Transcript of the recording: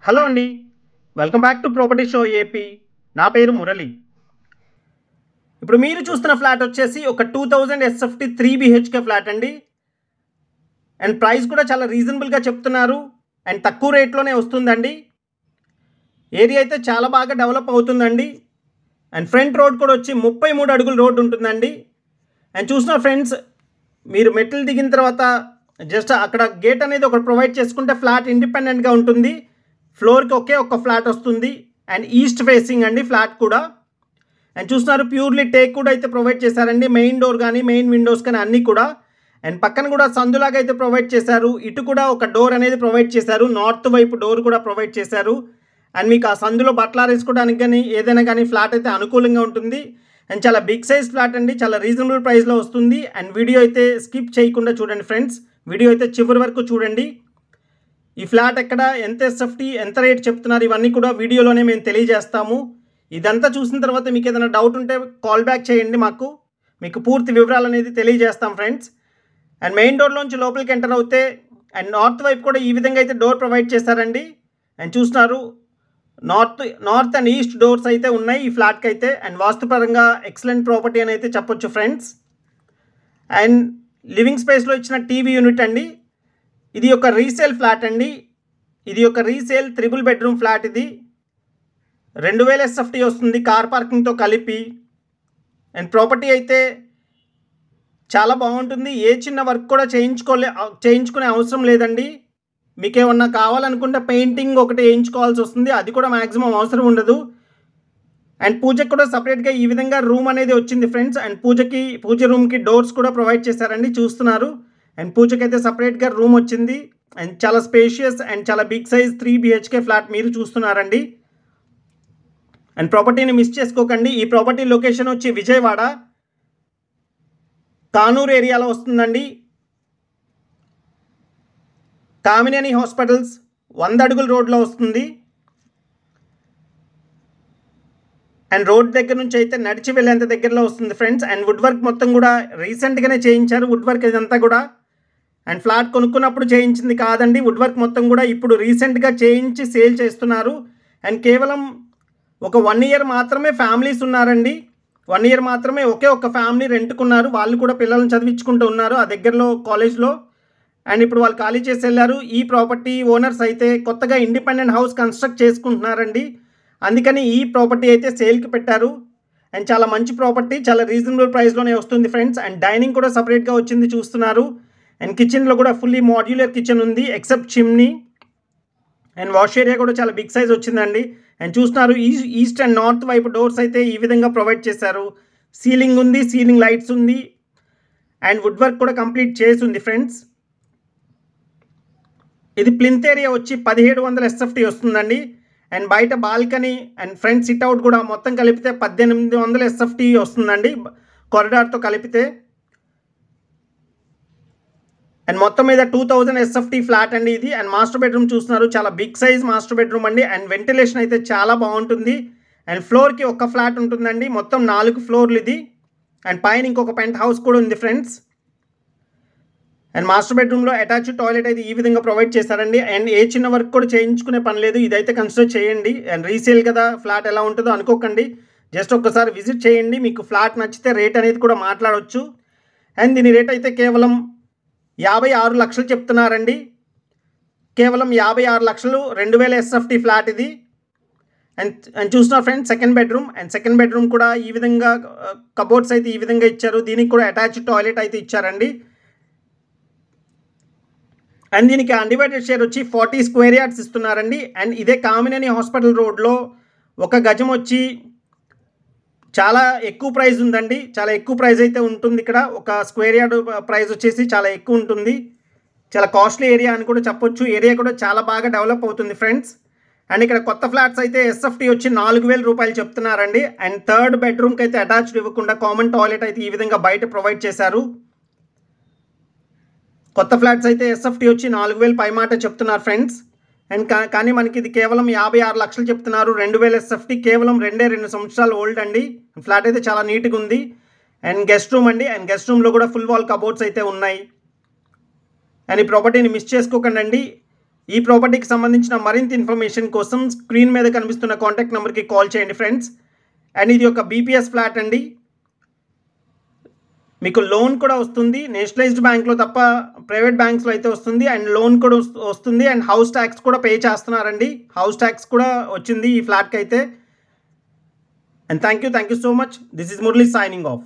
Hello అండి. Welcome back to property show AP. నా పేరు మురళి. ఇప్పుడు మీరు చూస్తున్న ఫ్లాట్ వచ్చేసి ఒక 2000 ఎస్ఎఫ్టీ 3 BHK ఫ్లాట్ అండి. అండ్ ప్రైస్ కూడా చాలా రీజనబుల్గా చెప్తున్నారు అండ్ తక్కువ రేట్లోనే వస్తుందండి. ఏరియా అయితే చాలా బాగా డెవలప్ అవుతుందండి. అండ్ ఫ్రంట్ రోడ్ కూడా వచ్చి 33 అడుగుల రోడ్ ఉంటుందండి. అండ్ చూసిన ఫ్రెండ్స్, మీరు మెట్లు దిగిన తర్వాత జస్ట్ అక్కడ గేట్ అనేది ఒకటి ప్రొవైడ్ చేసుకుంటే ఫ్లాట్ ఇండిపెండెంట్గా ఉంటుంది. ఫ్లోర్కి ఒక ఫ్లాట్ వస్తుంది అండ్ ఈస్ట్ ఫేసింగ్ అండి ఫ్లాట్ కూడా. అండ్ చూస్తున్నారు ప్యూర్లీ టేక్ కూడా అయితే ప్రొవైడ్ చేశారండి. మెయిన్ డోర్ కానీ మెయిన్ విండోస్ కానీ అన్నీ కూడా. అండ్ పక్కన కూడా సందులాగా అయితే ప్రొవైడ్ చేశారు. ఇటు కూడా ఒక డోర్ అనేది ప్రొవైడ్ చేశారు. నార్త్ వైపు డోర్ కూడా ప్రొవైడ్ చేశారు. అండ్ మీకు ఆ సందులో బట్టలు ఆరేసుకోవడానికి కానీ ఏదైనా కానీ ఫ్లాట్ అయితే అనుకూలంగా ఉంటుంది. అండ్ చాలా బిగ్ సైజ్ ఫ్లాట్ అండి. చాలా రీజనబుల్ ప్రైస్లో వస్తుంది. అండ్ వీడియో అయితే స్కిప్ చేయకుండా చూడండి ఫ్రెండ్స్. వీడియో అయితే చివరి వరకు చూడండి. ఈ ఫ్లాట్ ఎక్కడ, ఎంత ఎస్ఎఫ్టీ, ఎంత రేట్ చెప్తున్నారు, ఇవన్నీ కూడా వీడియోలోనే మేము తెలియజేస్తాము. ఇదంతా చూసిన తర్వాత మీకు ఏదైనా డౌట్ ఉంటే కాల్ బ్యాక్ చేయండి. మీకు పూర్తి వివరాలు అనేది తెలియజేస్తాం ఫ్రెండ్స్. అండ్ మెయిన్ డోర్లోంచి లోపలికి ఎంటర్ అవుతే అండ్ నార్త్ వైపు కూడా ఈ విధంగా అయితే డోర్ ప్రొవైడ్ చేశారండి. అండ్ చూస్తున్నారు నార్త్ అండ్ ఈస్ట్ డోర్స్ అయితే ఉన్నాయి ఈ ఫ్లాట్కి అయితే. అండ్ వాస్తుపరంగా ఎక్సలెంట్ ప్రాపర్టీ అని అయితే చెప్పొచ్చు ఫ్రెండ్స్. అండ్ లివింగ్ స్పేస్లో ఇచ్చిన టీవీ యూనిట్ అండి. ఇది ఒక రీసేల్ ఫ్లాట్ అండి. ఇది ఒక రీసేల్ 3 బెడ్రూమ్ ఫ్లాట్. ఇది 2000 ఎస్ఎఫ్టీ వస్తుంది కార్ పార్కింగ్తో కలిపి. అండ్ ప్రాపర్టీ అయితే చాలా బాగుంటుంది. ఏ చిన్న వర్క్ కూడా చేయించుకునే అవసరం లేదండి. మీకేమన్నా కావాలనుకుంటే పెయింటింగ్ ఒకటి వేయించుకోవాల్సి వస్తుంది, అది కూడా మ్యాక్సిమం అవసరం ఉండదు. అండ్ పూజకి కూడా సపరేట్గా ఈ విధంగా రూమ్ అనేది వచ్చింది ఫ్రెండ్స్. అండ్ పూజ రూమ్కి డోర్స్ కూడా ప్రొవైడ్ చేశారండి, చూస్తున్నారు. అండ్ పూజకి అయితే సపరేట్గా రూమ్ వచ్చింది. అండ్ చాలా స్పేషియస్ అండ్ చాలా బిగ్ సైజ్ 3 BHK ఫ్లాట్ మీరు చూస్తున్నారండి. అండ్ ప్రాపర్టీని మిస్ చేసుకోకండి. ఈ ప్రాపర్టీ లొకేషన్ వచ్చి విజయవాడ కానూరు ఏరియాలో వస్తుందండి. కామినేని హాస్పిటల్స్ 100 అడుగుల రోడ్లో వస్తుంది. అండ్ రోడ్ దగ్గర నుంచి అయితే నడిచి వెళ్ళేంత దగ్గరలో వస్తుంది ఫ్రెండ్స్. అండ్ వుడ్ వర్క్ మొత్తం కూడా రీసెంట్గానే చేయించారు. వుడ్ వర్క్ ఇదంతా కూడా అండ్ ఫ్లాట్ కొనుక్కున్నప్పుడు చేయించింది కాదండి. వుడ్ వర్క్ మొత్తం కూడా ఇప్పుడు రీసెంట్గా చేయించి సేల్ చేస్తున్నారు. అండ్ కేవలం ఒక 1 ఇయర్ మాత్రమే ఫ్యామిలీస్ ఉన్నారండి. 1 ఇయర్ మాత్రమే ఒక ఫ్యామిలీ రెంట్కున్నారు. వాళ్ళు కూడా పిల్లల్ని చదివించుకుంటూ ఉన్నారు ఆ దగ్గరలో కాలేజ్లో. అండ్ ఇప్పుడు వాళ్ళు ఖాళీ చేసి వెళ్ళారు. ఈ ప్రాపర్టీ ఓనర్స్ అయితే కొత్తగా ఇండిపెండెంట్ హౌస్ కన్స్ట్రక్ట్ చేసుకుంటున్నారండి. అందుకని ఈ ప్రాపర్టీ అయితే సేల్కి పెట్టారు. అండ్ చాలా మంచి ప్రాపర్టీ, చాలా రీజనబుల్ ప్రైస్లోనే వస్తుంది ఫ్రెండ్స్. అండ్ డైనింగ్ కూడా సపరేట్గా వచ్చింది, చూస్తున్నారు. అండ్ కిచెన్లో కూడా ఫుల్లీ మాడ్యులర్ కిచెన్ ఉంది except chimney. And wash area కూడా చాలా బిగ్ సైజ్ వచ్చిందండి. అండ్ చూస్తున్నారు ఈస్ట్ అండ్ నార్త్ వైపు డోర్స్ అయితే ఈ విధంగా ప్రొవైడ్ చేశారు. సీలింగ్ ఉంది, సీలింగ్ లైట్స్ ఉంది. అండ్ వుడ్ వర్క్ కూడా కంప్లీట్ చేసి ఉంది ఫ్రెండ్స్. ఇది ప్లింత్ ఏరియా వచ్చి 1700 ఎస్ఎఫ్టీ వస్తుందండి. అండ్ బయట బాల్కనీ అండ్ ఫ్రంట్ సిట్అవుట్ కూడా మొత్తం కలిపితే 1800 ఎస్ఎఫ్టీ వస్తుందండి కారిడార్తో కలిపితే. అండ్ మొత్తం మీద 2000 ఎస్ఎఫ్టీ ఫ్లాట్ అండి ఇది. అండ్ మాస్టర్ బెడ్రూమ్ చూస్తున్నారు, చాలా బిగ్ సైజ్ మాస్టర్ బెడ్రూమ్ అండి. అండ్ వెంటిలేషన్ అయితే చాలా బాగుంటుంది. అండ్ ఫ్లోర్కి ఒక ఫ్లాట్ ఉంటుందండి, మొత్తం 4 ఫ్లోర్లు ఇది. అండ్ పైన ఇంకొక పెంట్ హౌస్ కూడా ఉంది ఫ్రెండ్స్. అండ్ మాస్టర్ బెడ్రూమ్లో అటాచ్డ్ టాయిలెట్ అయితే ఈ విధంగా ప్రొవైడ్ చేశారండి. అండ్ ఏ చిన్న వర్క్ కూడా చేయించుకునే పని లేదు, ఇదైతే కన్సిడర్ చేయండి. అండ్ రీసేల్ కదా, ఫ్లాట్ ఎలా ఉంటుందో అనుకోకండి, జస్ట్ ఒక్కసారి విజిట్ చేయండి. మీకు ఫ్లాట్ నచ్చితే రేట్ అనేది కూడా మాట్లాడవచ్చు. అండ్ దీని రేట్ అయితే కేవలం 56 లక్షలు చెప్తున్నారండి. కేవలం 56 లక్షలు 2000 ఎస్ఎఫ్టీ ఫ్లాట్ ఇది. అండ్ చూసిన friends second bedroom. And second bedroom కూడా ఈ విధంగా కబోర్డ్స్ అయితే ఈ విధంగా ఇచ్చారు. దీనికి కూడా అటాచ్డ్ టాయిలెట్ అయితే ఇచ్చారండి. అండ్ దీనికి అన్డివైడెడ్ షేర్ వచ్చి 40 స్క్వేర్ యార్డ్స్ ఇస్తున్నారండి. అండ్ ఇదే కామినేని హాస్పిటల్ రోడ్లో ఒక గజం వచ్చి చాలా ఎక్కువ ప్రైస్ ఉందండి. చాలా ఎక్కువ ప్రైస్ అయితే ఉంటుంది ఇక్కడ. ఒక స్క్వేర్ యార్డ్ ప్రైస్ వచ్చేసి చాలా ఎక్కువ ఉంటుంది. చాలా కాస్ట్లీ ఏరియా అని కూడా చెప్పొచ్చు. ఏరియా కూడా చాలా బాగా డెవలప్ అవుతుంది ఫ్రెండ్స్. అండ్ ఇక్కడ కొత్త ఫ్లాట్స్ అయితే ఎస్ఎఫ్టీ వచ్చి 4000 రూపాయలు చెప్తున్నారండి. అండ్ థర్డ్ బెడ్రూమ్కి అయితే అటాచ్డ్ ఇవ్వకుండా కామన్ టాయిలెట్ అయితే ఈ విధంగా బయట ప్రొవైడ్ చేశారు. కొత్త ఫ్లాట్స్ అయితే ఎస్ఎఫ్టీ వచ్చి 4000 పై మాట చెప్తున్నారు ఫ్రెండ్స్. అండ్ కానీ మనకి ఇది కేవలం 56 లక్షలు చెప్తున్నారు. 2000 ఎస్ఎఫ్టీ, కేవలం 2 సంవత్సరాలు ఓల్డ్ అండి. ఫ్లాట్ అయితే చాలా నీట్గా ఉంది. అండ్ గెస్ట్ రూమ్ అండి. అండ్ గెస్ట్ రూమ్లో కూడా ఫుల్ వాల్ కబోర్డ్స్ అయితే ఉన్నాయి. అండ్ ఈ ప్రాపర్టీని మిస్ చేసుకోకండి. ఈ ప్రాపర్టీకి సంబంధించిన మరింత ఇన్ఫర్మేషన్ కోసం స్క్రీన్ మీద కనిపిస్తున్న కాంటాక్ట్ నెంబర్కి కాల్ చేయండి ఫ్రెండ్స్. అండ్ ఇది ఒక బీపీఎస్ ఫ్లాట్ అండి. మీకు లోన్ కూడా వస్తుంది. నేషనలైజ్డ్ బ్యాంక్లో తప్ప ప్రైవేట్ బ్యాంక్స్లో అయితే వస్తుంది. అండ్ లోన్ కూడా వస్తుంది. అండ్ హౌస్ ట్యాక్స్ కూడా పే చేస్తున్నారండి. హౌస్ ట్యాక్స్ కూడా వచ్చింది ఈ ఫ్లాట్కి అయితే. And thank you so much. This is Murali signing off.